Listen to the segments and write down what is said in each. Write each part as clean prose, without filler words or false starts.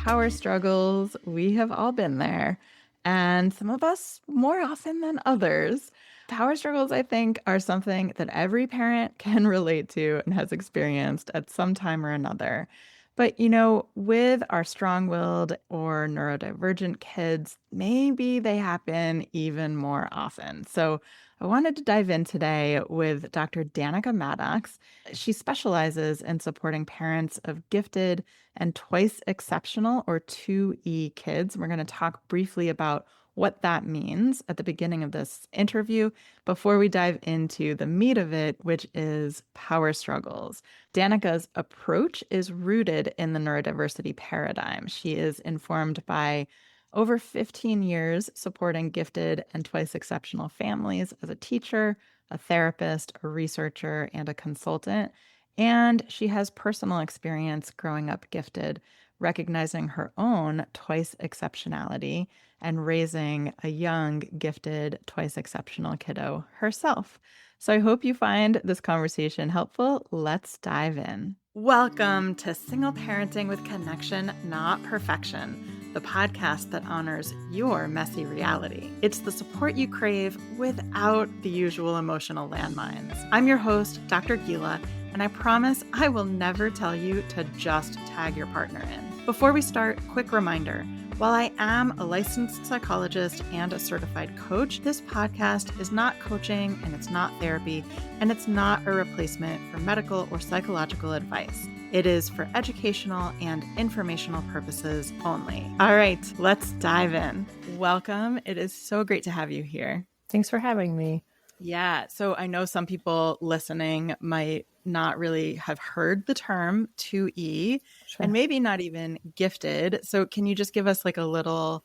power struggles, we have all been there, and some of us more often than others. Power struggles, I think, are something that every parent can relate to and has experienced at some time or another. But, with our strong willed or neurodivergent kids, maybe they happen even more often. So, I wanted to dive in today with Dr. Danika Maddocks. She specializes in supporting parents of gifted and twice exceptional or 2E kids. We're going to talk briefly about what that means at the beginning of this interview before we dive into the meat of it, which is power struggles. Danika's approach is rooted in the neurodiversity paradigm. She is informed by over 15 years supporting gifted and twice exceptional families as a teacher, a therapist, a researcher, and a consultant. And she has personal experience growing up gifted, recognizing her own twice exceptionality and raising a young, gifted, twice exceptional kiddo herself. So I hope you find this conversation helpful. Let's dive in. Welcome to Single Parenting with Connection, Not Perfection, the podcast that honors your messy reality. It's the support you crave without the usual emotional landmines. I'm your host, Dr. Gila, and I promise I will never tell you to just tag your partner in. Before we start, quick reminder. While I am a licensed psychologist and a certified coach, this podcast is not coaching and it's not therapy, and it's not a replacement for medical or psychological advice. It is for educational and informational purposes only. All right, let's dive in. Welcome. It is so great to have you here. Thanks for having me. Yeah, so I know some people listening might not really have heard the term 2E and maybe not even gifted. So can you just give us like a little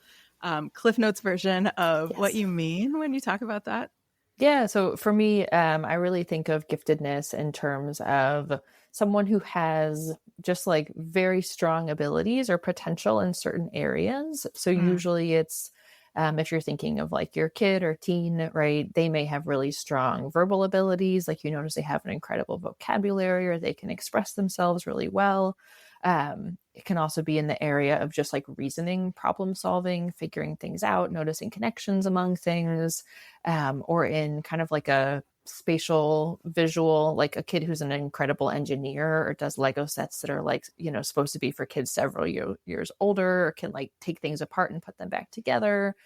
Cliff Notes version of what you mean when you talk about that? Yeah, so for me, I really think of giftedness in terms of someone who has just like very strong abilities or potential in certain areas. So usually it's if you're thinking of like your kid or teen, right, they may have really strong verbal abilities. Like you notice they have an incredible vocabulary or they can express themselves really well. It can also be in the area of just like reasoning, problem solving, figuring things out, noticing connections among things, or in kind of like a spatial visual, like a kid who's an incredible engineer or does Lego sets that are like, supposed to be for kids several years older, or can like take things apart and put them back together.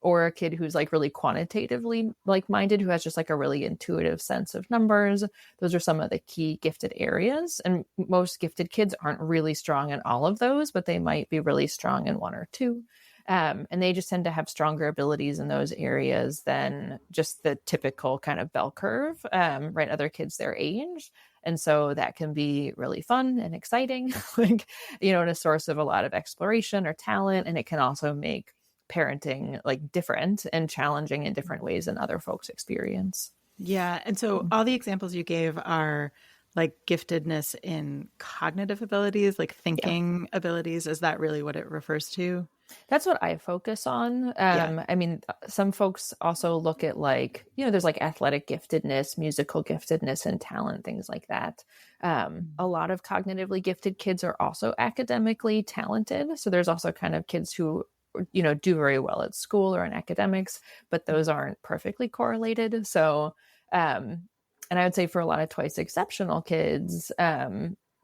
Or a kid who's like really quantitatively like minded, who has just like a really intuitive sense of numbers. Those are some of the key gifted areas. And most gifted kids aren't really strong in all of those, but they might be really strong in one or two. And they just tend to have stronger abilities in those areas than just the typical kind of bell curve, right? Other kids their age. And so that can be really fun and exciting, like, and a source of a lot of exploration or talent. And it can also make parenting like different and challenging in different ways than other folks experience. Yeah. And so all the examples you gave are like giftedness in cognitive abilities, like thinking abilities. Is that really what it refers to? That's what I focus on. I mean, some folks also look at like, there's like athletic giftedness, musical giftedness, and talent, things like that. A lot of cognitively gifted kids are also academically talented. So there's also kind of kids who do very well at school or in academics, but those aren't perfectly correlated. So, and I would say for a lot of twice exceptional kids,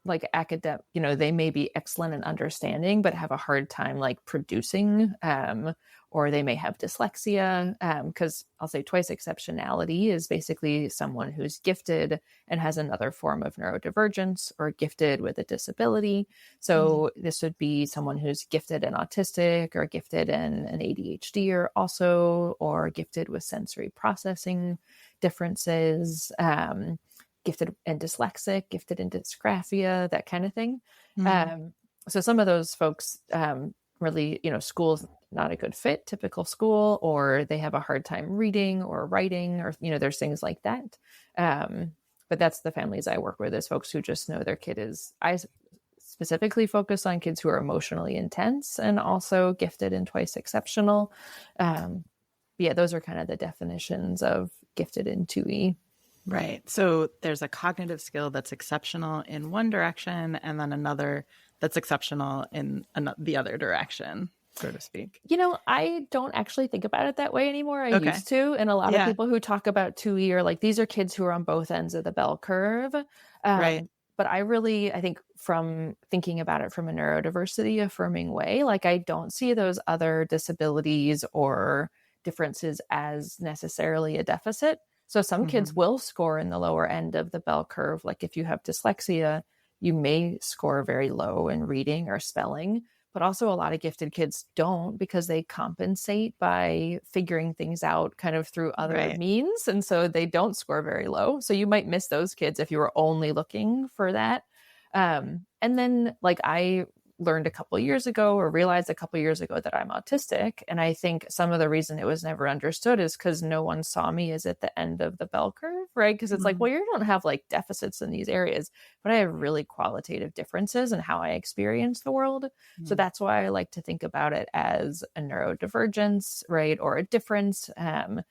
like academic, they may be excellent in understanding, but have a hard time like producing, or they may have dyslexia. Because I'll say twice exceptionality is basically someone who's gifted and has another form of neurodivergence or gifted with a disability. So this would be someone who's gifted and autistic or gifted and an ADHD or gifted with sensory processing differences, gifted and dyslexic, gifted in dysgraphia, that kind of thing. So some of those folks really, school's not a good fit, typical school, or they have a hard time reading or writing, or, there's things like that. But that's the families I work with, is folks who just know their kid is, I specifically focus on kids who are emotionally intense and also gifted and twice exceptional. Yeah, those are kind of the definitions of gifted in 2E. Right. So there's a cognitive skill that's exceptional in one direction and then another that's exceptional in the other direction, so to speak. I don't actually think about it that way anymore. I Okay. used to. And a lot of Yeah. people who talk about 2E are like, these are kids who are on both ends of the bell curve. Right. But I think from thinking about it from a neurodiversity affirming way, like I don't see those other disabilities or differences as necessarily a deficit. So some kids Mm-hmm. will score in the lower end of the bell curve. Like if you have dyslexia, you may score very low in reading or spelling, but also a lot of gifted kids don't because they compensate by figuring things out kind of through other Right. means. And so they don't score very low. So you might miss those kids if you were only looking for that. And then, like, I learned a couple years ago or realized a couple years ago that I'm autistic. And I think some of the reason it was never understood is because no one saw me as at the end of the bell curve, right? Because it's like, Mm-hmm. well, you don't have like deficits in these areas, but I have really qualitative differences in how I experience the world. So that's why I like to think about it as a neurodivergence, right? Or a difference. And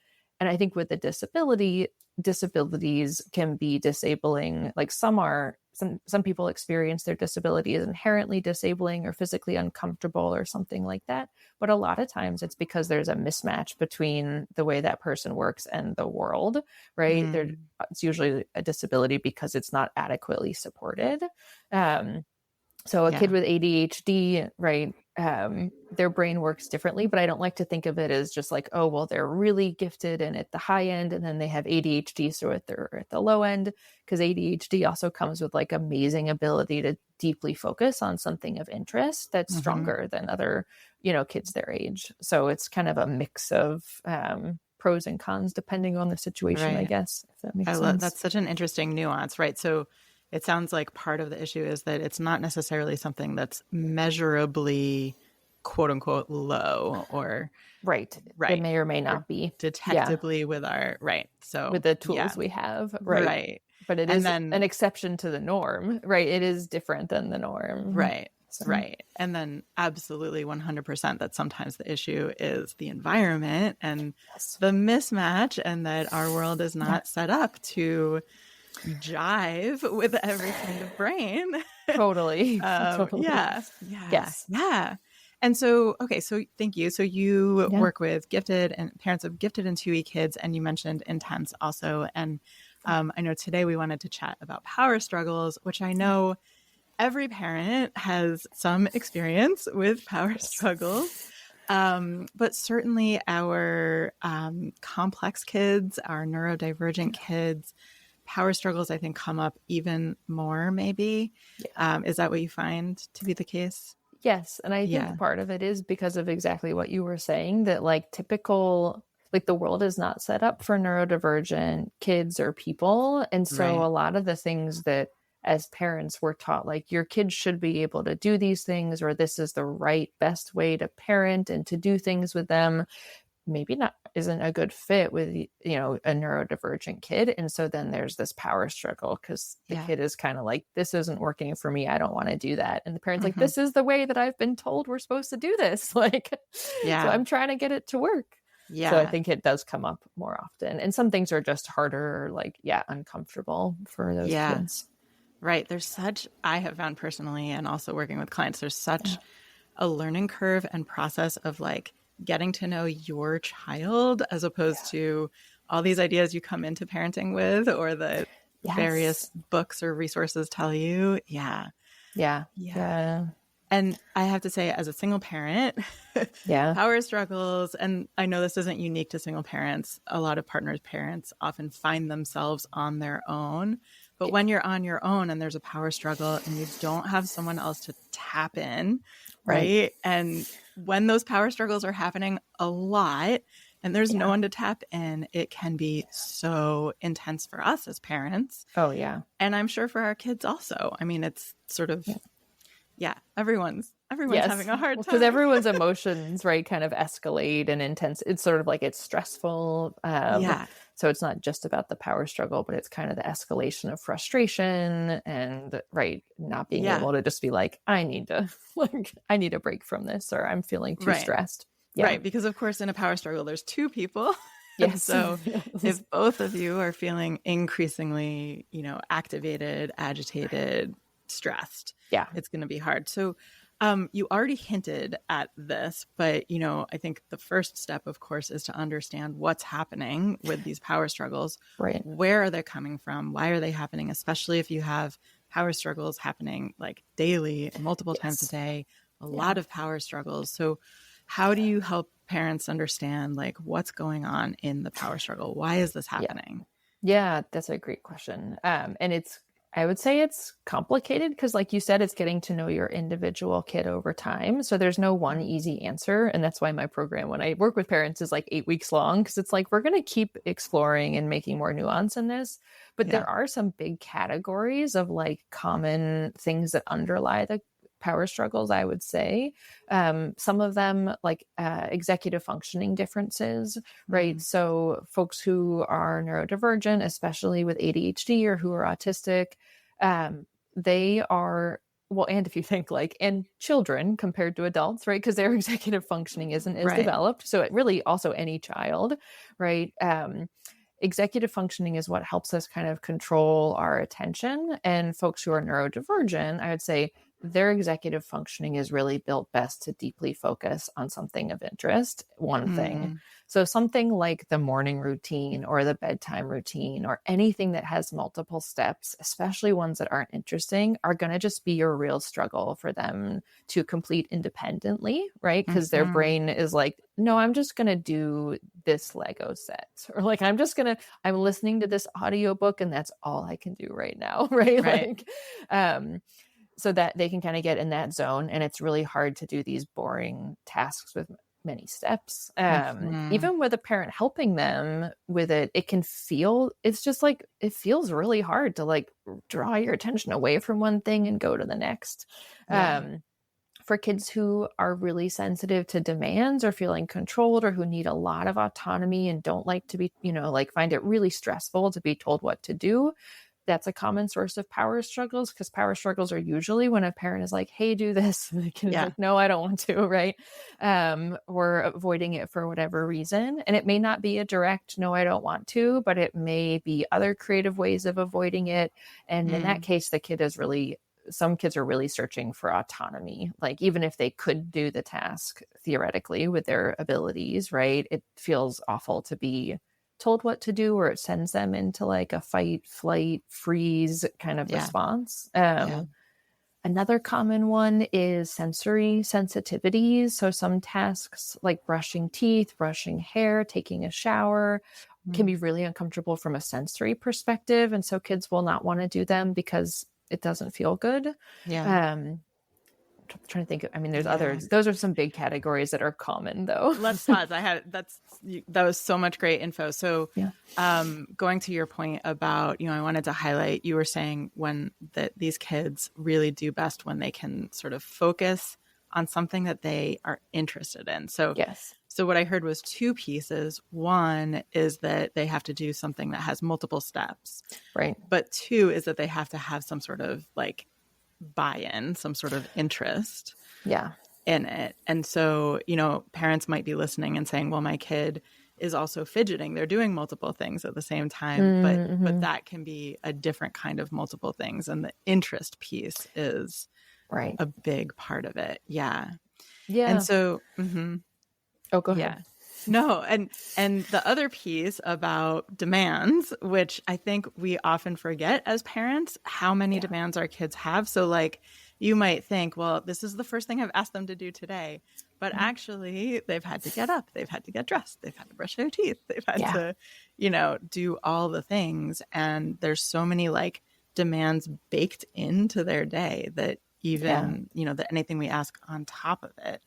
I think with a disability, disabilities can be disabling. Like some people experience their disability as inherently disabling or physically uncomfortable or something like that. But a lot of times it's because there's a mismatch between the way that person works and the world, right? Mm-hmm. It's usually a disability because it's not adequately supported. So a kid Yeah. with ADHD, right? Their brain works differently, but I don't like to think of it as just like, oh, well, they're really gifted and at the high end, and then they have ADHD, so they're at the low end, because ADHD also comes with like amazing ability to deeply focus on something of interest that's Mm-hmm. stronger than other, kids their age. So it's kind of a mix of pros and cons depending on the situation, I Right. guess, if that makes sense. That's such an interesting nuance, right? So it sounds like part of the issue is that it's not necessarily something that's measurably quote unquote low or Right. It right may or may or not be. Yeah. detectably with our right. With So the yeah, tools we have, right? right. But it And is then an exception to the norm, right? It is different than the norm. right, So, right. And then absolutely 100% that sometimes the issue is the environment and yes. the mismatch and that our world is Yeah. not set up to jive with every kind of brain. Totally. Totally. Yeah, yeah, Yes. yeah. And so, okay, so thank you. So you Yeah. work with gifted and parents of gifted and 2E kids, and you mentioned intense also. And I know today we wanted to chat about power struggles, which I know every parent has some experience with power Yes. struggles. But certainly our complex kids, our neurodivergent kids, power struggles, I think, come up even more, maybe. Yeah. Is that what you find to be the case? Yes. And I Yeah. think part of it is because of exactly what you were saying, that like typical, like the world is not set up for neurodivergent kids or people. And so Right. a lot of the things that as parents we're taught, like your kids should be able to do these things, or this is the right, best way to parent and to do things with them, maybe not isn't a good fit with a neurodivergent kid. And so then there's this power struggle because the Yeah. kid is kind of like, this isn't working for me, I don't want to do that, and the parents like, Hmm. this is the way that I've been told we're supposed to do this, like, so Yeah. I'm trying to get it to work. So I Yeah. think it does come up more often, and some things are just harder, like, yeah, uncomfortable for those Yeah. kids. Right. I have found personally, and also working with clients, there's Yeah. such a learning curve and process of like getting to know your child as opposed Yeah. to all these ideas you come into parenting with or that various Yes. books or resources tell you. Yeah. Yeah. Yeah. Yeah. And I have to say, as a single parent, Yeah. power struggles, and I know this isn't unique to single parents, a lot of partners' parents often find themselves on their own. But when you're on your own and there's a power struggle and you don't have someone else to tap in, Right. right? And when those power struggles are happening a lot and there's no Yeah. one to tap in, it can be so intense for us as parents. Oh yeah. And I'm sure for our kids also. I mean, it's sort of, Yeah. yeah, everyone's Yes, having a hard because time. everyone's emotions, right, kind of escalate and intense. It's sort of like it's stressful. Yeah. So it's not just about the power struggle, but it's kind of the escalation of frustration and right, not being Yeah. able to just be like, I need to I need a break from this, or I'm feeling too Right. stressed. Yeah. Right. Because of course in a power struggle there's two people And Yes. so if both of you are feeling increasingly, activated, agitated, stressed, Yeah. it's going to be hard. So you already hinted at this, but, I think the first step, of course, is to understand what's happening with these power struggles. Right. Where are they coming from? Why are they happening? Especially if you have power struggles happening like daily, multiple times a Yes. day, a Yeah. lot of power struggles. So how do you help parents understand like what's going on in the power struggle? Why is this Yeah. happening? Yeah, that's a great question. And I would say it's complicated because, like you said, it's getting to know your individual kid over time. So there's no one easy answer. And that's why my program, when I work with parents, is like 8 weeks long because it's like we're going to keep exploring and making more nuance in this. But Yeah. there are some big categories of like common things that underlie the power struggles, I would say. Some of them, like executive functioning differences, right? So folks who are neurodivergent, especially with ADHD or who are autistic, they are, well, and if you think like, and children compared to adults, right? Because their executive functioning isn't as Right. developed. So it really also any child, right? Executive functioning is what helps us kind of control our attention. And folks who are neurodivergent, I would say their executive functioning is really built best to deeply focus on something of interest, one thing. Mm. So something like the morning routine or the bedtime routine or anything that has multiple steps, especially ones that aren't interesting, are going to just be a real struggle for them to complete independently, right? Because their Mhm. brain is like, no, I'm just going to do this Lego set. Or like, I'm listening to this audiobook and that's all I can do right now, right? Right. Like, so that they can kind of get in that zone. And it's really hard to do these boring tasks with many steps. Mhm. Even with a parent helping them with it, it can feel, it's just like, it feels really hard to like draw your attention away from one thing and go to the next. Yeah. For kids who are really sensitive to demands or feeling controlled or who need a lot of autonomy and don't like to be, like find it really stressful to be told what to do, that's a common source of power struggles because power struggles are usually when a parent is like, hey, do this. And the kid is Yeah. like, no, I don't want to. Right. Or avoiding it for whatever reason. And it may not be a direct, no, I don't want to, but it may be other creative ways of avoiding it. And in that Mm. case, the kid is really, some kids are really searching for autonomy. Like even if they could do the task theoretically with their abilities, right? It feels awful to be told what to do, or it sends them into like a fight, flight, freeze kind of Yeah. response. Yeah. Another common one is sensory sensitivities. So some tasks like brushing teeth, brushing hair, taking a shower can Mm. be really uncomfortable from a sensory perspective. And so kids will not want to do them because it doesn't feel good. Yeah. Um, trying to think. I mean, there's Yeah. others. Those are some big categories that are common, though. Let's pause. That was so much great info. So, Yeah. going to your point about, I wanted to highlight, you were saying when that these kids really do best when they can sort of focus on something that they are interested in. So, Yes. so what I heard was two pieces. One is that they have to do something that has multiple steps, Right. but two is that they have to have some sort of like buy-in, some sort of interest Yeah. in it. And so, parents might be listening and saying, well, my kid is also fidgeting. They're doing multiple things at the same time, but Mm-hmm. that can be a different kind of multiple things. And the interest piece is Right. a big part of it. Yeah. And Yeah. so, Oh, go ahead. yeah. No, and the other piece about demands, which I think we often forget as parents, how many Yeah. demands our kids have. So like you might think, well, this is the first thing I've asked them to do today. But Mhm. actually, they've had to get up, they've had to get dressed, they've had to brush their teeth, they've had Yeah. to, do all the things. And there's so many like demands baked into their day that Yeah. even, that anything we ask on top of it,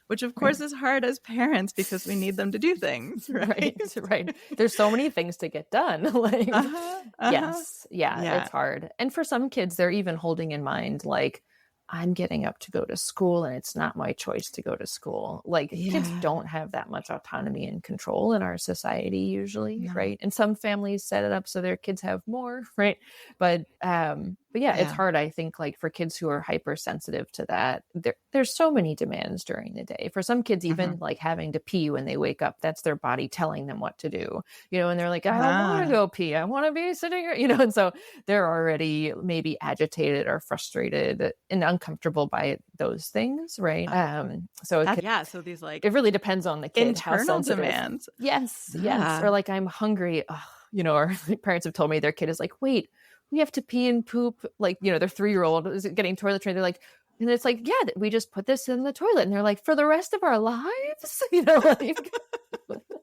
which of Right. course is hard as parents because we need them to do things, right? Right. Right. There's so many things to get done. Like, Uh-huh. Uh-huh. yes. Yeah. Yeah. It's hard. And for some kids, they're even holding in mind, like, I'm getting up to go to school and it's not my choice to go to school. Like kids Yeah. don't have that much autonomy and control in our society usually, No. right? And some families set it up so their kids have more, right? But But yeah, it's Yeah. hard, I think, like for kids who are hypersensitive to that, there's so many demands during the day. For some kids, even Mhm. like having to pee when they wake up, that's their body telling them what to do, and they're like, I don't want to Ah, go pee. I want to be sitting here, and so they're already maybe agitated or frustrated and uncomfortable by those things, right? uh, So yeah, so these, like, it really depends on the kid, how internal sensitive. demands. Yes, yes. Yeah. Or like, I'm hungry, ugh, or like, parents have told me their kid is like, wait, we have to pee and poop. Like, their 3-year-old is getting toilet trained. They're like, and it's like, yeah, we just put this in the toilet. And they're like, for the rest of our lives, like,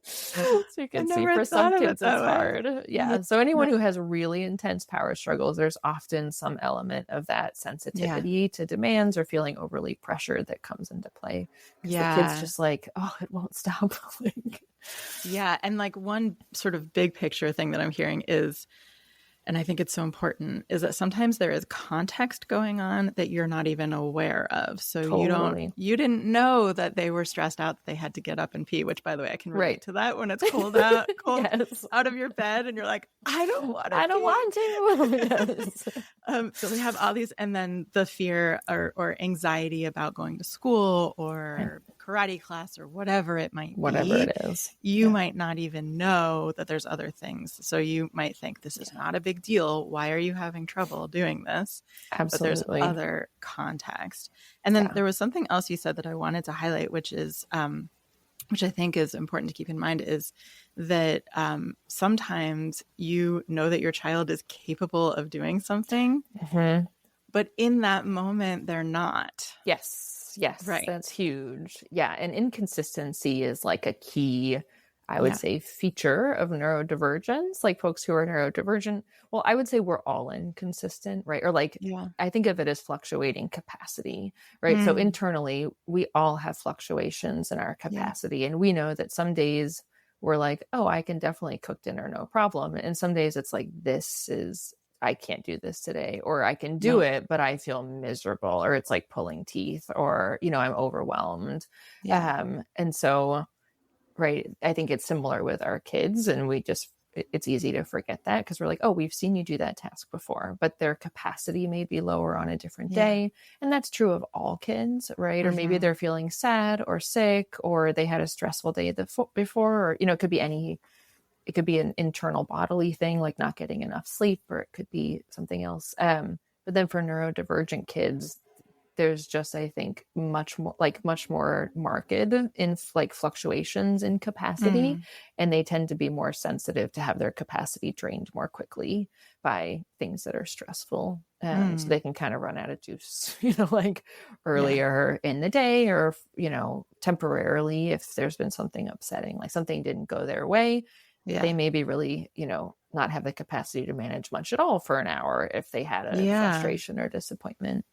so you I can see never for some thought of it kids, it's that way. hard. Yeah. Yeah. So anyone who has really intense power struggles, there's often some element of that Yeah. sensitivity to demands or feeling overly pressured that comes into play because the kid's Yeah. just like, oh, it won't stop. Like, Yeah, and, like, one sort of big picture thing that I'm hearing is, and I think it's so important, is that sometimes there is context going on that you're not even aware of. So totally. you didn't know that they were stressed out that they had to get up and pee, which, by the way, I can relate Right. to that when it's cold Yes. out of your bed and you're like, I don't want to I don't pee. want to. Yes. So we have all these, and then the fear or anxiety about going to school Right. or karate class or whatever it might Whatever be. it is. You Yeah. might not even know that there's other things. So you might think this is Yeah. not a big deal. Why are you having trouble doing this? But there's Absolutely. other context. And then Yeah. there was something else you said that I wanted to highlight, which is which I think is important to keep in mind, is that sometimes you know that your child is capable of doing something, Mhm. but in that moment, they're not. Yes. Yes. Right. That's huge. Yeah. And inconsistency is like a key, I would Yeah. say, feature of neurodivergence. Like folks who are neurodivergent, well, I would say we're all inconsistent, right? Or like, Yeah. I think of it as fluctuating capacity, right? So Mm, internally, we all have fluctuations in our yeah. capacity. And we know that some days we're like, oh, I can definitely cook dinner, no problem. And some days it's like, I can't do this today, or I can do No. it, but I feel miserable, or it's like pulling teeth, or, I'm overwhelmed. Yeah. And so, right, I think it's similar with our kids, and it's easy to forget that because we're like, oh, we've seen you do that task before, but their capacity may be lower on a different Yeah. day. And that's true of all kids, right? Or maybe Mhm. they're feeling sad or sick, or they had a stressful day before, or, it could be an internal bodily thing, like not getting enough sleep, or it could be something else. But then for neurodivergent kids, there's just, I think, much more marked in like fluctuations in capacity, Mm, and they tend to be more sensitive to have their capacity drained more quickly by things that are stressful. So mm. they can kind of run out of juice, like Yeah. earlier in the day, or temporarily if there's been something upsetting, like something didn't go their way, they Yeah. may be really, not have the capacity to manage much at all for an hour if they had a Yeah. frustration or disappointment.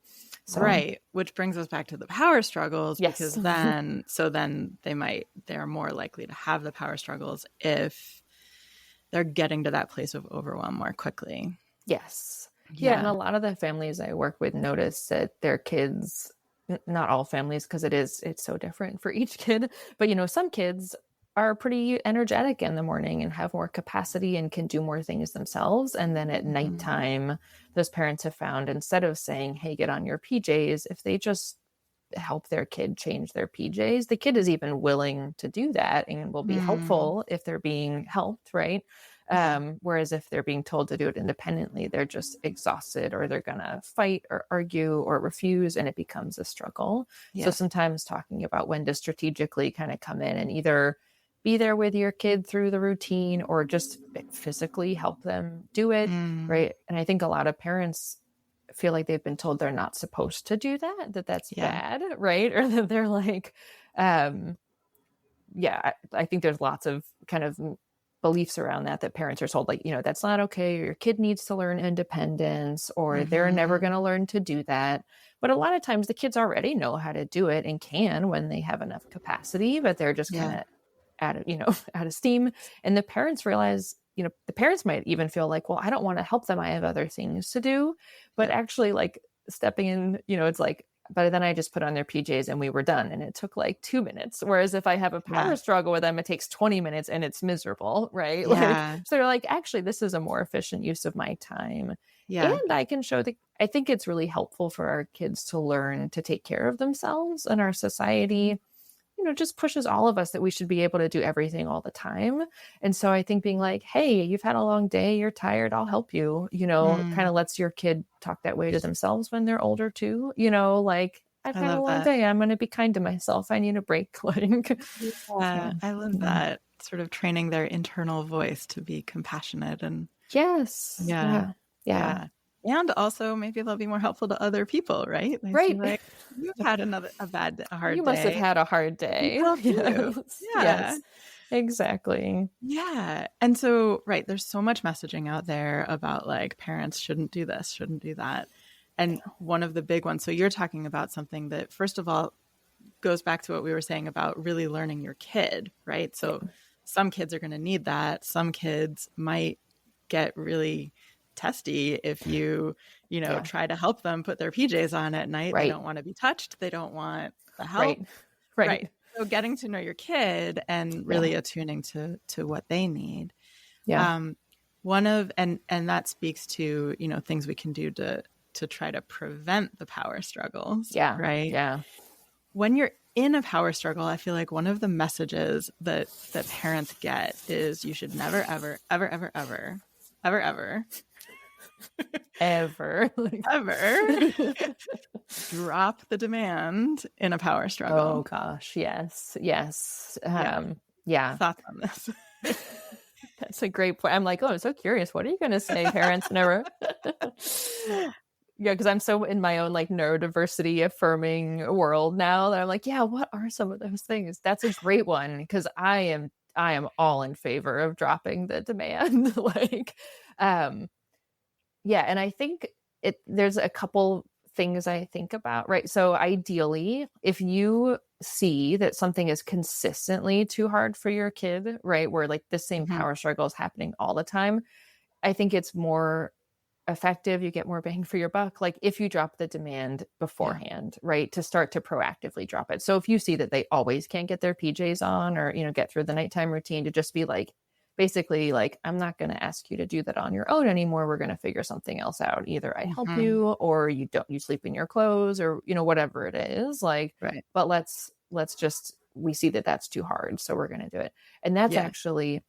So, Right. Which brings us back to the power struggles, because yes. then they're more likely to have the power struggles if they're getting to that place of overwhelm more quickly. Yes. Yeah. And Yeah. a lot of the families I work with notice that their kids, not all families, because it's so different for each kid, but some kids are pretty energetic in the morning and have more capacity and can do more things themselves. And then at Mhm. nighttime, those parents have found, instead of saying, hey, get on your PJs, if they just help their kid change their PJs, the kid is even willing to do that and will be Mm. helpful if they're being helped, right? Yeah. Whereas if they're being told to do it independently, they're just exhausted, or they're going to fight or argue or refuse, and it becomes a struggle. So Yeah. sometimes talking about when to strategically kind of come in and either be there with your kid through the routine or just physically help them do it, Mm. right? And I think a lot of parents feel like they've been told they're not supposed to do that that's Yeah. bad, right? Or that they're like, um, yeah, I think there's lots of kind of beliefs around that parents are told, like, that's not okay, or your kid needs to learn independence, or they're never going Mhm. to learn to do that. But a lot of times the kids already know how to do it and can when they have enough capacity, but they're just kind Yeah. of out of, out of steam. And the parents realize, the parents might even feel like, well, I don't want to help them, I have other things to do. But Yeah. actually, like, stepping in, it's like, but then I just put on their PJs and we were done. And it took like 2 minutes. Whereas if I have a power Yeah. struggle with them, it takes 20 minutes and it's miserable, right? Like, Yeah. so they're like, actually, this is a more efficient use of my time. Yeah. And I can show I think it's really helpful for our kids to learn to take care of themselves, and our society, just pushes all of us that we should be able to do everything all the time. And so I think being like, hey, you've had a long day, you're tired, I'll help you, kind Mm, of lets your kid talk that way to themselves when they're older too, like, I've I had a love long that. day, I'm going to be kind to myself, I need a break. Like, Yeah, so, I love yeah. that. Sort of training their internal voice to be compassionate and Yes. yeah, Yeah. Yeah. yeah. And also maybe they'll be more helpful to other people, right? They see Right. like, you've had a hard You must have day. had a hard I can day. help you. Yes. Yeah. Yes. Exactly. Yeah. And so, right, there's so much messaging out there about like parents shouldn't do this, shouldn't do that. And one of the big ones, so you're talking about something that, first of all, goes back to what we were saying about really learning your kid, right? So Yeah. some kids are going to need that. Some kids might get really testy if Yeah. try to help them put their PJs on at night. They Right. don't want to be touched. They don't want the help. Right. Right. Right. So getting to know your kid and Yeah. really attuning to what they need. Yeah. One of and that speaks to, things we can do to try to prevent the power struggles, Yeah. right? Yeah. When you're in a power struggle, I feel like one of the messages that parents get is you should never, ever, ever, ever, ever, ever, ever, Ever. ever drop the demand in a power Oh struggle. gosh. Yes. Yes. Yeah. Yeah. Thoughts on this? That's a great point. I'm like, oh, I'm so curious. What are you going to say, parents? Never. Yeah, because I'm so in my own like neurodiversity affirming world now that I'm like, yeah, what are some of those things? That's a great one, because I am all in favor of dropping the demand. Like, yeah, and I think there's a couple things I think about, right? So ideally, if you see that something is consistently too hard for your kid, right, where like the same Mhm. power struggle is happening all the time, I think it's more effective, you get more bang for your buck, like if you drop the demand Yeah. beforehand, right, to start to proactively drop it. So if you see that they always can't get their PJs on, or get through the nighttime routine, to just be like, basically like, I'm not going to ask you to do that on your own anymore, we're going to figure something else out. Either I help Mhm. you, or you sleep in your clothes, or whatever it is, like, Right. but let's just, we see that that's too hard, so we're going to do it. And that's Yeah. actually,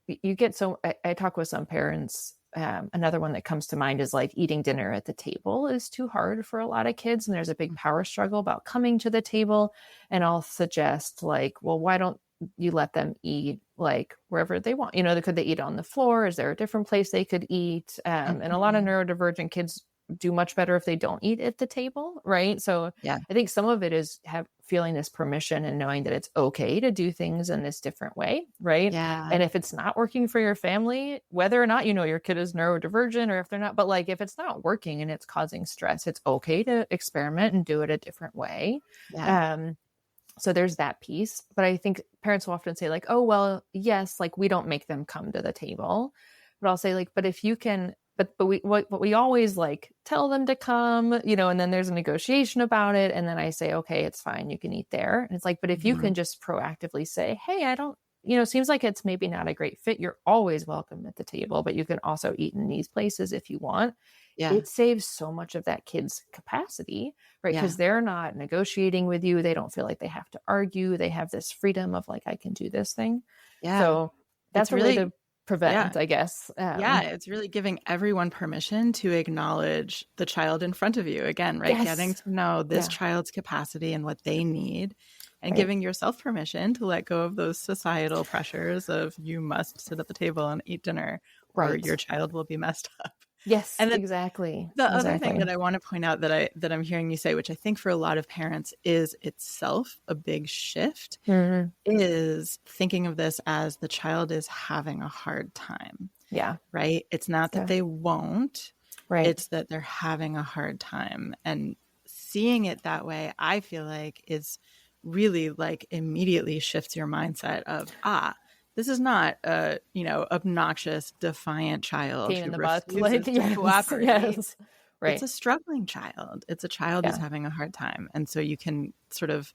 you get so, I talk with some parents. Another one that comes to mind is like eating dinner at the table is too hard for a lot of kids, and there's a big power struggle about coming to the table. And I'll suggest like, well, why don't you let them eat like wherever they want? Could they eat on the floor? Is there a different place they could eat? And a lot of Mhm. neurodivergent kids do much better if they don't eat at the table, right? So Yeah. I think some of it is feeling this permission and knowing that it's okay to do things in this different way, right? Yeah. And if it's not working for your family, whether or not your kid is neurodivergent, or if they're not, but like if it's not working and it's causing stress, it's okay to experiment and do it a different way. Yeah. Um, so there's that piece. But I think parents will often say like, oh, well, yes, like we don't make them come to the table. But I'll say like, but if you can, but we always like tell them to come, and then there's a negotiation about it. And then I say, okay, it's fine, you can eat there. And it's like, but if you Mhm. can just proactively say, hey, I don't, seems like it's maybe not a great fit. You're always welcome at the table, but you can also eat in these places if you want. Yeah. It saves so much of that kid's capacity, right? Yeah. Because they're not negotiating with you. They don't feel like they have to argue. They have this freedom of like, I can do this thing. Yeah. So It's that's a way really to prevent, yeah. I guess. Yeah, it's really giving everyone permission to acknowledge the child in front of you. Again, right? Getting Yes. to know this Yeah. child's capacity and what they need, and Right. giving yourself permission to let go of those societal pressures of you must sit at the table and eat dinner or Right. your child will be messed up. Yes, And then exactly. the other thing Exactly. that I want to point out that I'm hearing you say, which I think for a lot of parents is itself a big shift, Mhm. is thinking of this as the child is having a hard time, Yeah. right? It's not that Yeah. they won't, Right. it's that they're having a hard time. And seeing it that way, I feel like is really like immediately shifts your mindset of, this is not a, obnoxious, defiant child Pain who in the butt. Like, refuses to yes. cooperate. Yes. It's Right. a struggling child. It's a child who's Yeah. having a hard time. And so you can sort of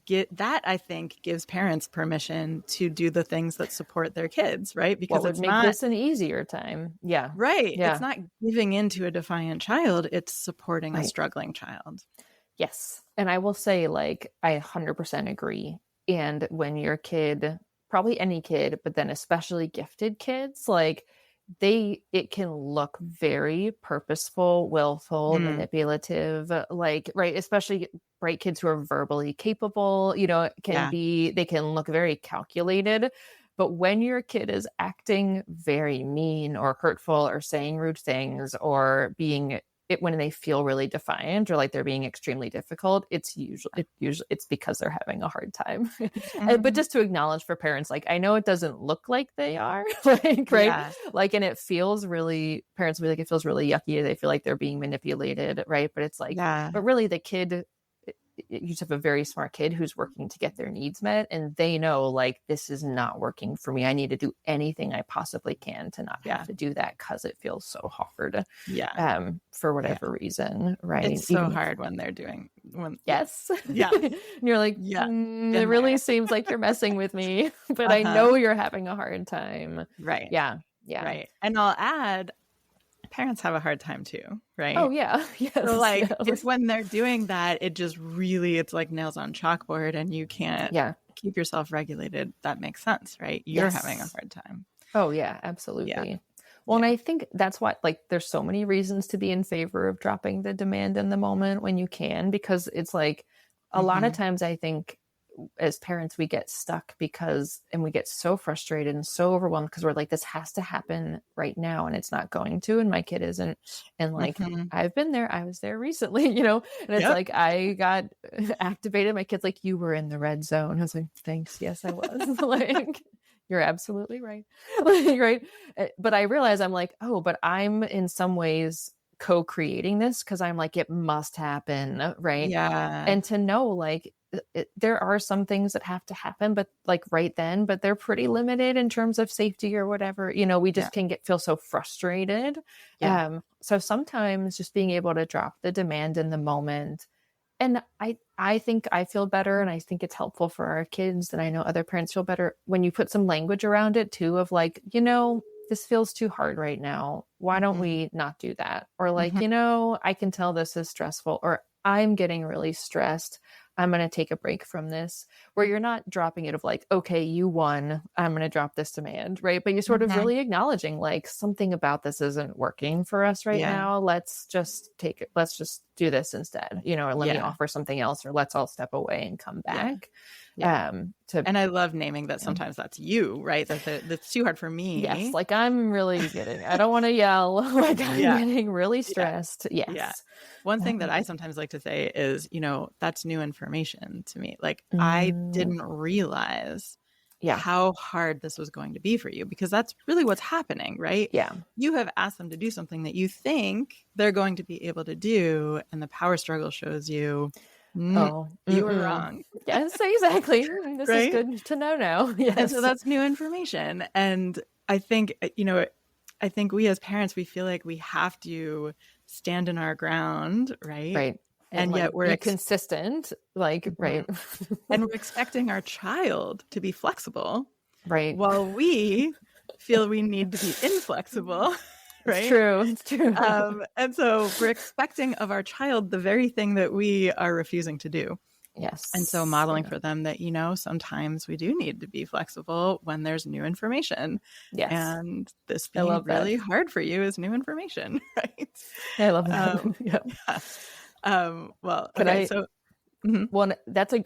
I think gives parents permission to do the things that support their kids, right? What Because would it's make not this an easier time? Yeah. right. It's Yeah. not giving in to a defiant child. It's supporting a Right. struggling child. Yes. And I will say, like, I 100% agree. And when your kid, probably any kid, but then especially gifted kids, like, it can look very purposeful, willful, Mm, manipulative, like, right, especially bright kids who are verbally capable, yeah. they can look very calculated. But when your kid is acting very mean or hurtful or saying rude things or being when they feel really defiant or like they're being extremely difficult, it's because they're having a hard time. But Mhm. just to acknowledge for parents, like, I know it doesn't look like they are, like, right, Yeah. like, and parents will be like, it feels really yucky, they feel like they're being manipulated, right? But it's like, Yeah. but really the kid, you just have a very smart kid who's working to get their needs met, and they know, like, this is not working for me, I need to do anything I possibly can to not have Yeah. to do that because it feels so hard, Yeah. for Yeah. whatever reason, right? It's so Even if, hard when they're doing when yeah. yes. Yeah. And you're like, Yeah. it Been really there. seems like you're messing with me, but I Uh-huh. know you're having a hard time. Right. Yeah. Yeah. Right. And I'll add, parents have a hard time too, Oh right? yeah. So Yes. like if Yes. when they're doing that, it's like nails on chalkboard and you can't Yeah. keep yourself regulated, that makes sense, right? You're having a Yes. hard time. Oh yeah, Yeah. absolutely. Well, and Yeah. I think that's why, like, there's so many reasons to be in favor of dropping the demand in the moment when you can, because it's like a lot of Hmm. times I think as parents we get stuck and we get so frustrated and so overwhelmed because we're like, this has to happen right now and it's not going to, and my kid isn't. And like, Hmm. I've been there, I was there recently, and it's Yep. like I got activated. My kid's like, you were in the red zone. I was like, thanks, yes I was. Like, you're absolutely right. Like, right. But I realize I'm like, oh, but I'm in some ways co-creating this because I'm like, it must happen, right? Yeah. And to know, like, there are some things that have to happen, but like right then, but they're pretty limited in terms of safety or whatever, we Yeah. just can feel so frustrated. Yeah. So sometimes just being able to drop the demand in the moment, and I think I feel better, and I think it's helpful for our kids, and I know other parents feel better when you put some language around it too, of like, this feels too hard right now, why don't Hmm. we not do that? Or like, Hmm. I can tell this is stressful, or I'm getting really stressed, I'm going to take a break from this, where you're not dropping it of like, okay, you won, I'm going to drop this demand, right? But you're sort of Hmm. really acknowledging like something about this isn't working for us right Yeah. now. Let's just do this instead, or let me Yeah. offer something else, or let's all step away and come Yeah. back. Yeah. To And I love naming that yeah. sometimes that's you, right? That's too hard for Yes, me. like I'm really I don't want to yell, like I'm Yeah. getting really Yeah. stressed. Yeah. Yes. One thing that Um, I sometimes like to say is, that's new information to me. Like, I mm, didn't realize yeah. how hard this was going to be for you, because that's really what's happening, right? Yeah. You have asked them to do something that you think they're going to be able to do, and the power struggle shows you, Oh, you were wrong, yes, exactly. This is right? good to know now. And so Yes. that's new information. And I think, I think we as parents, we feel like we have to stand in our ground, right? Right. And And like yet be consistent, like, right. Mhm. And we're expecting our child to be flexible Right. while we feel we need to be inflexible, It's right? true. It's true. And so we're expecting of our child the very thing that we are refusing to do. And so Yes. modeling Yeah. for them that, sometimes we do need to be flexible when there's new information. Yes. And this I being love that. really hard for you is new information, right? I love Um, that. Yeah. yeah. Well, Can okay. I So, mhm. Well,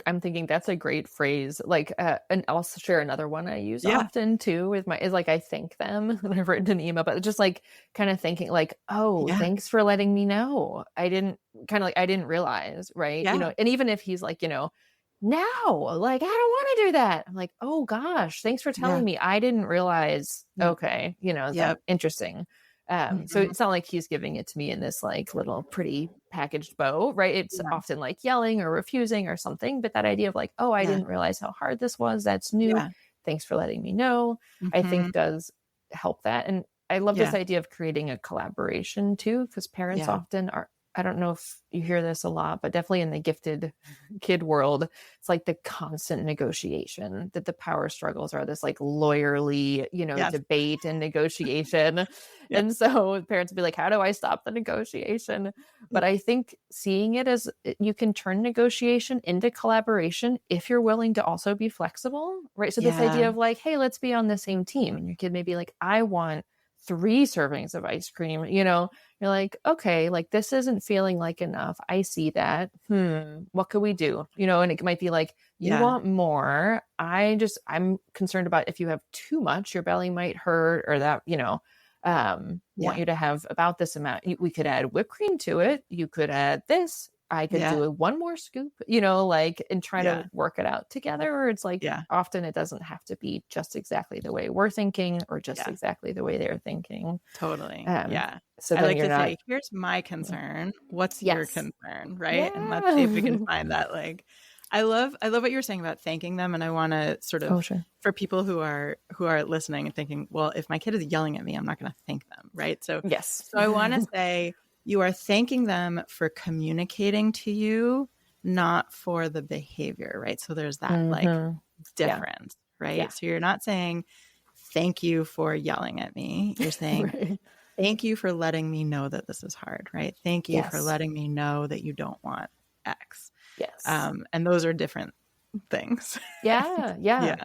I'm thinking that's a great phrase. Like, and I'll share another one I use Yeah. often too is like, I thank them. And I've written an email, but just like kind of thinking like, oh, Yeah. thanks for letting me know. I didn't realize. Right. Yeah. And even if he's like, now, like, I don't want to do that. I'm like, oh gosh, thanks for Yeah. telling me. I didn't realize. Yeah. Okay. That Yep. interesting. So Mhm. it's not like he's giving it to me in this like little pretty packaged bow, right? It's Yeah. often like yelling or refusing or something, but that idea of like, oh, I Yeah. didn't realize how hard this was. That's new. Yeah. Thanks for letting me know. I Mhm. think does help that. And I love this Yeah. idea of creating a collaboration too, because parents Yeah. often are I don't know if you hear this a lot, but definitely in the gifted kid world, it's like the constant negotiation, that the power struggles are this like lawyerly, Yes. debate and negotiation. Yep. And so parents will be like, how do I stop the negotiation? But I think seeing it as you can turn negotiation into collaboration if you're willing to also be flexible, right? So this Yeah. idea of like, hey, let's be on the same team. And your kid may be like, I want 3 servings of ice cream, you're like, okay, like this isn't feeling like enough. I see that. What could we do? And it might be like, you Yeah. want more. I'm concerned about if you have too much, your belly might hurt, or that, want Yeah. you to have about this amount. We could add whipped cream to it. You could add this. I could Yeah. do one more scoop, and try Yeah. to work it out together. Or it's like, Yeah. often it doesn't have to be just exactly the way we're thinking or just Yeah. exactly the way they're thinking. Totally. Um, Yeah. so I then like you're to not, say, here's my concern. What's your yes. concern? Right. And let's see if we can Yeah. find that. Like, I love what you're saying about thanking them. And I want to sort Oh, of, sure. for people who are listening and thinking, well, if my kid is yelling at me, I'm not going to thank them. Right. So Yes. I want to say you are thanking them for communicating to you, not for the behavior. Right. So there's that like difference. Right. Yeah. So you're not saying, thank you for yelling at me. You're saying, Right. thank you for letting me know that this is hard, right? Thank you for Yes. letting me know that you don't want X. Yes. And those are different things. Yeah. Yeah.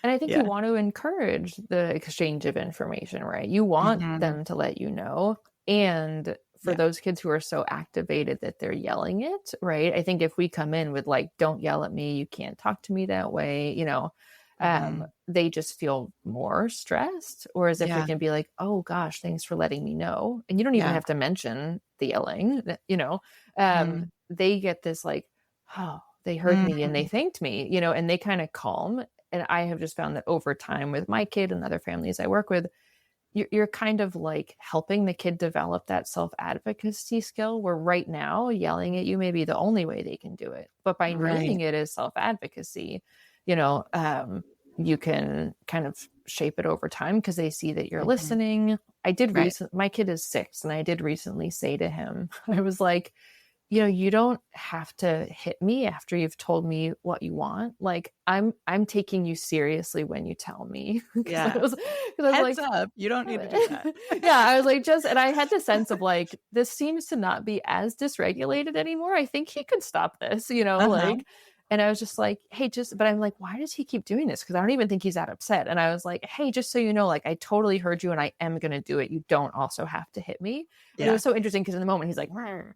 And I think Yeah. you want to encourage the exchange of information, right? You want Mhm. them to let you know. And for Yeah. those kids who are so activated that they're yelling it, right? I think if we come in with like, don't yell at me, you can't talk to me that way, they just feel more stressed. Whereas if we Yeah. can be like, oh gosh, thanks for letting me know. And you don't even Yeah. have to mention the yelling, Mhm. they get this like, oh, they heard me and they thanked me, and they kind of calm. And I have just found that over time with my kid and other families I work with, you're kind of like helping the kid develop that self-advocacy skill, where right now yelling at you may be the only way they can do it. But by Right. naming it as self-advocacy, you can kind of shape it over time because they see that you're Mhm. listening. Right. My kid is 6, and I did recently say to him, I was like, you don't have to hit me after you've told me what you want. Like I'm taking you seriously when you tell me. Yeah. I was Heads like, up. You don't need to do that. yeah, I was like, and I had the sense of like, this seems to not be as dysregulated anymore. I think he could stop this, Uh-huh. and I was just like, hey, but I'm like, why does he keep doing this? Because I don't even think he's that upset. And I was like, hey, just so you know, like, I totally heard you and I am going to do it. You don't also have to hit me. And it Yeah. was so interesting because in the moment he's like, like,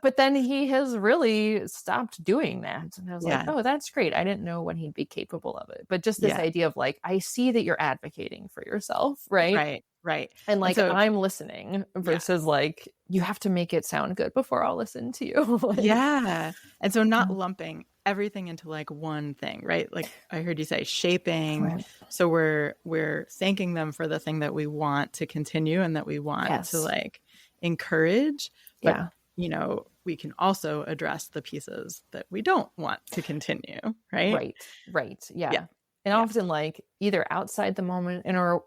but then he has really stopped doing that. And I was like, Yeah. oh, that's great. I didn't know when he'd be capable of it. But just this Yeah. idea of like, I see that you're advocating for yourself, right? Right. Right. And And like, so, I'm listening yeah. versus like, you have to make it sound good before I'll listen to you. Like, Yeah. And so not lumping everything into like one thing, right? Like I heard you say shaping. right. So we're thanking them for the thing that we want to continue and that we want to Yes. like encourage. But Yeah. we can also address the pieces that we don't want to continue, right? Right. Yeah. Yeah. And Yeah. often like either outside the moment or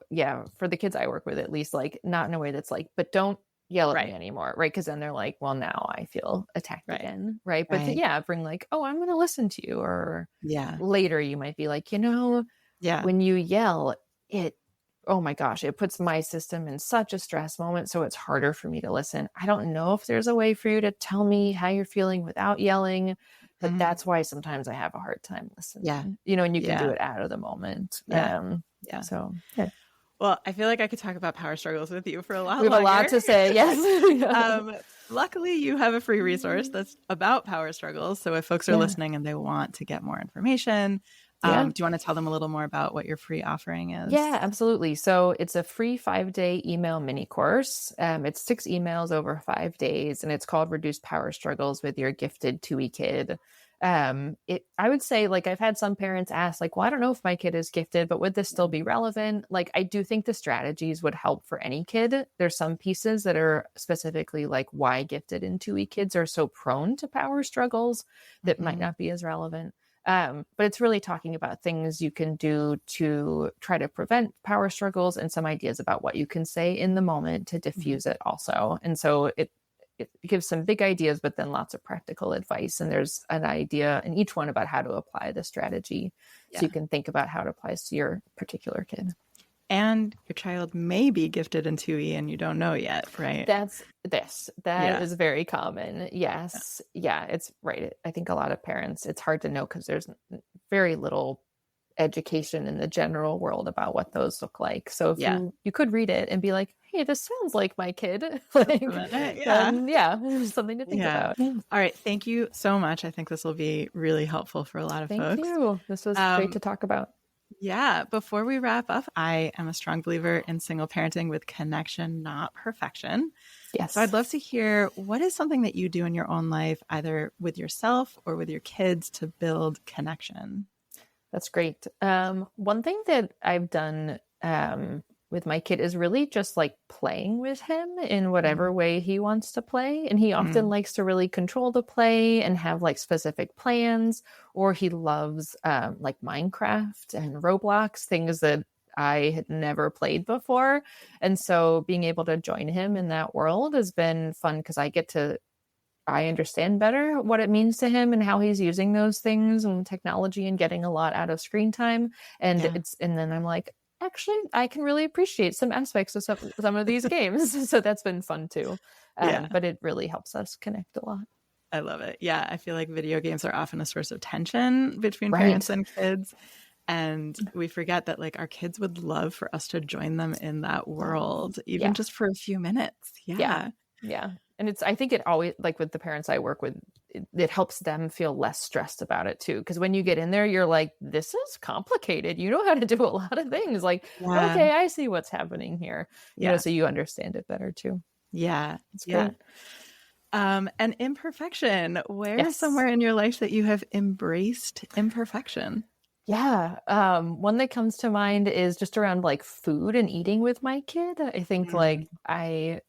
for the kids I work with, at least like not in a way that's like, but don't yell at me Right. anymore. Right. Cause then they're like, well, now I feel attacked Right. again. Right. But Right. bring like, oh, I'm going to listen to you. Or Yeah. later you might be like, Yeah. when you yell, oh my gosh, it puts my system in such a stress moment. So it's harder for me to listen. I don't know if there's a way for you to tell me how you're feeling without yelling, but Mhm. that's why sometimes I have a hard time listening, Yeah. and you can do Yeah. it out of the moment. Yeah. Yeah. So yeah. Well, I feel like I could talk about power struggles with you for a lot We have a lot longer. to say. Yes. Luckily, you have a free resource that's about power struggles. So if folks are listening and they want to get more information, do you want to tell them a little more about what your free offering is? Yeah, absolutely. So it's a free 5-day email mini course. It's 6 emails over 5 days, and it's called Reduce Power Struggles with Your Gifted 2E Kid. I would say, like, I've had some parents ask, like, well, I don't know if my kid is gifted, but would this still be relevant? Like, I do think the strategies would help for any kid. There's some pieces that are specifically like why gifted and 2E kids are so prone to power struggles that might not be as relevant. But it's really talking about things you can do to try to prevent power struggles and some ideas about what you can say in the moment to Mhm. diffuse it also. And so it gives some big ideas, but then lots of practical advice. And there's an idea in each one about how to apply the strategy. So Yeah. you can think about how it applies to your particular kid. And your child may be gifted in 2E and you don't know yet, right? That Yeah. is very common. Yes. Yeah, it's right. I think a lot of parents, it's hard to know because there's very little education in the general world about what those look like. So if Yeah. you could read it and be like, hey, this sounds like my kid, like, Yeah. then yeah, there's something to think Yeah. about. All right. Thank you so much. I think this will be really helpful for a lot of Thank folks. you. This was great Um, to talk about. yeah. Before we wrap up, I am a strong believer in single parenting with connection, not perfection. So I'd Yes. love to hear, what is something that you do in your own life, either with yourself or with your kids, to build connection? That's great. One thing that I've done with my kid is really just like playing with him in whatever Mhm. way he wants to play. And he often Mm. likes to really control the play and have like specific plans, or he loves like Minecraft and Roblox, things that I had never played before. And so being able to join him in that world has been fun because I understand better what it means to him and how he's using those things and technology and getting a lot out of screen time. And Yeah. and then I'm like, actually, I can really appreciate some aspects of some of these games. So that's been fun too. Yeah. But it really helps us connect a lot. I love it. Yeah. I feel like video games are often a source of tension between parents Right. and kids. And we forget that, like, our kids would love for us to join them in that Oh, world, even yeah. just for a few minutes. Yeah. Yeah. Yeah. And I think it always, like with the parents I work with, it helps them feel less stressed about it too. Cause when you get in there, you're like, this is complicated. You know how to do a lot of things. Like, Yeah. okay, I see what's happening here. Yeah. So you understand it better too. Yeah. It's Yeah. great. And imperfection. Where is Yes. somewhere in your life that you have embraced imperfection? Yeah. One that comes to mind is just around like food and eating with my kid. I think Mm. like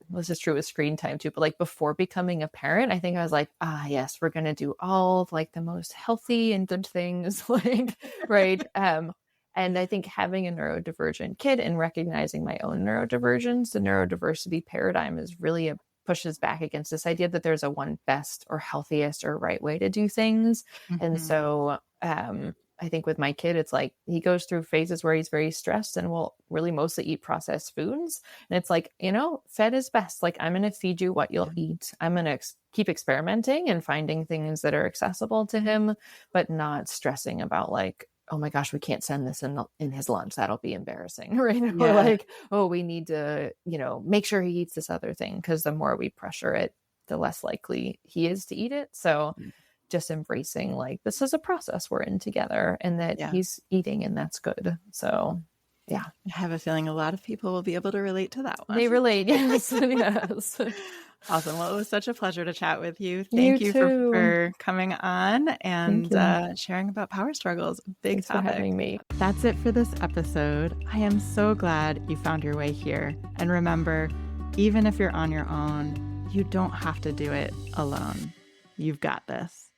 this is true with screen time too, but like before becoming a parent, I think I was like, yes, we're gonna do all of like the most healthy and good things, like right. And I think having a neurodivergent kid and recognizing my own neurodivergence, the neurodiversity paradigm is really pushes back against this idea that there's a one best or healthiest or right way to do things. And Mhm. so I think with my kid, it's like he goes through phases where he's very stressed and will really mostly eat processed foods. And it's like, fed is best. Like, I'm going to feed you what you'll eat. I'm going to keep experimenting and finding things that are accessible to him, but not stressing about like, oh my gosh, we can't send this in his lunch. That'll be embarrassing. Right. Or Yeah. like, oh, we need to, make sure he eats this other thing. Cause the more we pressure it, the less likely he is to eat it. So just embracing like this is a process we're in together and that Yeah. he's eating and that's good. So yeah, I have a feeling a lot of people will be able to relate to that one. they relate. Yes. Yes. Awesome. Well, it was such a pleasure to chat with you. You Thank you too. for coming on Thank and you. sharing about power struggles. Big Thanks for topic. having me. That's it for this episode. I am so glad you found your way here. And remember, even if you're on your own, you don't have to do it alone. You've got this.